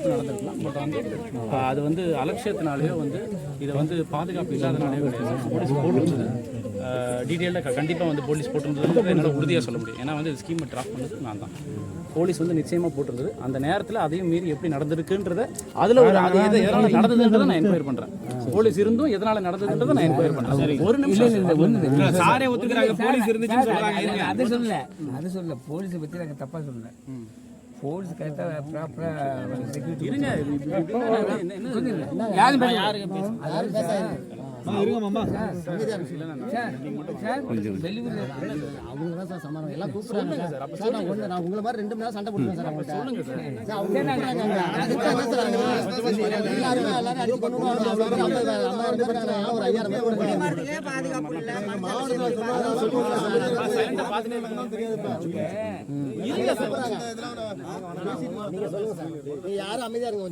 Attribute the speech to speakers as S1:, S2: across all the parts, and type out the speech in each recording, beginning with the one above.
S1: விபத்து நடந்திருக்கலாம். பட் வந்து அது வந்து அலட்சியத்தினாலேயோ வந்து இதை வந்து பாதுகாப்பு இல்லாதனாலேயோ கிடையாது. போலீஸ் போட்டுருந்தது டீட்டெயிலாக கண்டிப்பாக வந்து போலீஸ் போட்டுருந்தது என்னால் உறுதியாக சொல்ல முடியும். ஏன்னா வந்து ஸ்கீமை ட்ராப் பண்ணது நான் தான். போலீஸ் வந்து நிச்சயமாக போட்டிருந்தது. அந்த நேரத்தில் அதையும் மீறி எப்படி நடந்திருக்குன்றத அதில் ஒரு அது எதனால் நடந்ததுன்றதை நான் என்கொயர் பண்ணுறேன். போலீஸ் இருந்தும் எதனால் நடந்ததுன்றதை நான் என்கொயர் பண்ணுறேன். ஒரு நிமிஷம்
S2: சாரே ஒத்துக்கிறாங்க போலீஸ் இருந்துச்சுன்னு சொல்றாங்க.
S3: அது சொல்லல போலீஸை பற்றி நாங்கள் தப்பாக சொல்லல. போலீஸ் கரெக்டாக ப்ராப்பராக செக்யூரிட்டி
S1: இருங்க.
S4: நான் உங்களை மாதிரி 2 மணி நேரம் சண்டை போட்டுருக்கேன் சார். யாரும் அமைதியா இருங்க.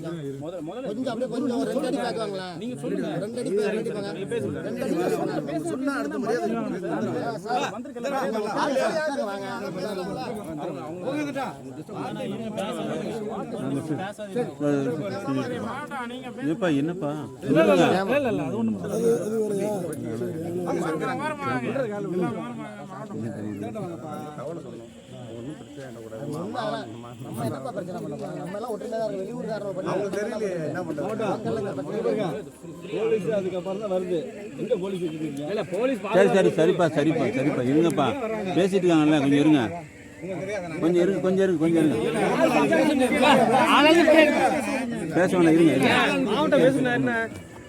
S4: கொஞ்சம் அப்படியே கொஞ்சம் 2 அடி பாக்குவாங்களா? நீங்க சொல்லுங்க. 2 அடி சொன்னா அடுத்த மரியாதை
S5: என்னப்பா சரி சரிப்பா இருங்கப்பா பேசிட்டு இருக்காங்கல்ல கொஞ்சம் இருங்க பேச வேணாம் இருங்க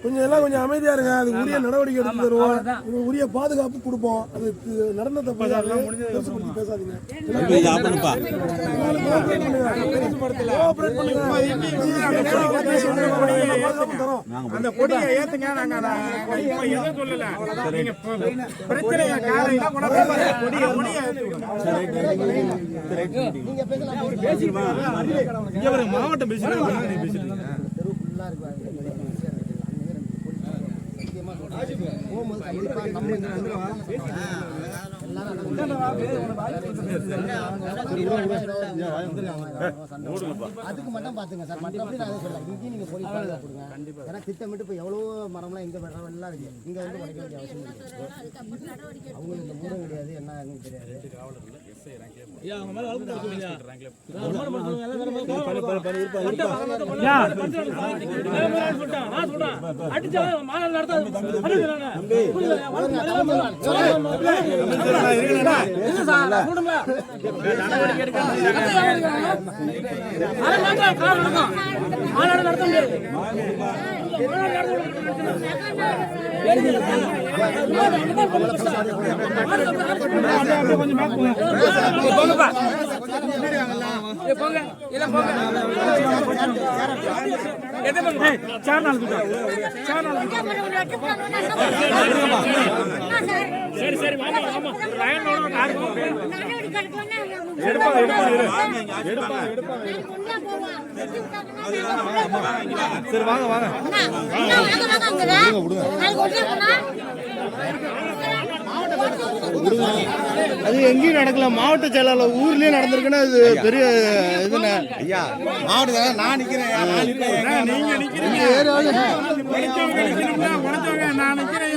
S6: கொஞ்சம் எல்லாம் கொஞ்சம் அமைதியா இருங்க. அது உரிய நடவடிக்கை எடுத்து தருவோம். உரிய பாதுகாப்பு கொடுப்போம். அது நடந்த தப்பு பேசாதீங்க.
S2: அந்த கொடியை ஏத்துங்க. நாங்க எதுவும் சொல்லல. நீங்க பிரச்சனை மாவட்டம் பேசுறீங்க.
S4: அதுக்கு மட்டும் பாத்துங்க சார். மற்றபடி நான் சொல்றேன். இங்கேயும் நீங்க போலீஸ் பாதுகாப்பு கொடுங்க. ஏன்னா திட்டமிட்டு இப்போ எவ்வளோ மரம்லாம் எங்க வெட்டுறோம் எல்லாம் இருக்கு. இங்க வந்து உடைக்க வேண்டிய அவசியம் இல்லை. அவங்களுக்கு இந்த ஊரம் கிடையாது, என்ன தெரியாது.
S2: சரி வாங்க அது எங்கேயும் நடக்கல. மாவட்ட செயலாளர் ஊர்லயே நடந்திருக்குன்னா அது பெரிய இதுன்னு. ஐயா மாவட்ட நான் நிக்கிறேன். நீங்க நிக்கிறீங்க. நான் நிக்கிறேன்.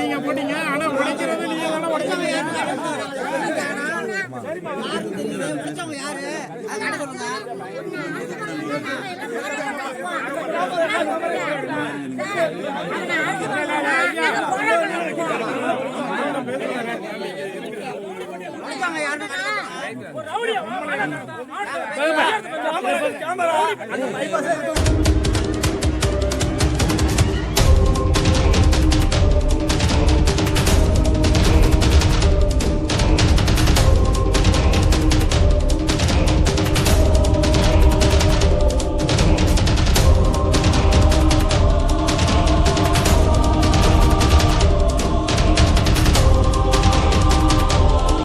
S2: நீங்க போட்டீங்க. ஆனா உடைக்கிறது நீங்க தானே உடைச்சீங்க. கேமரா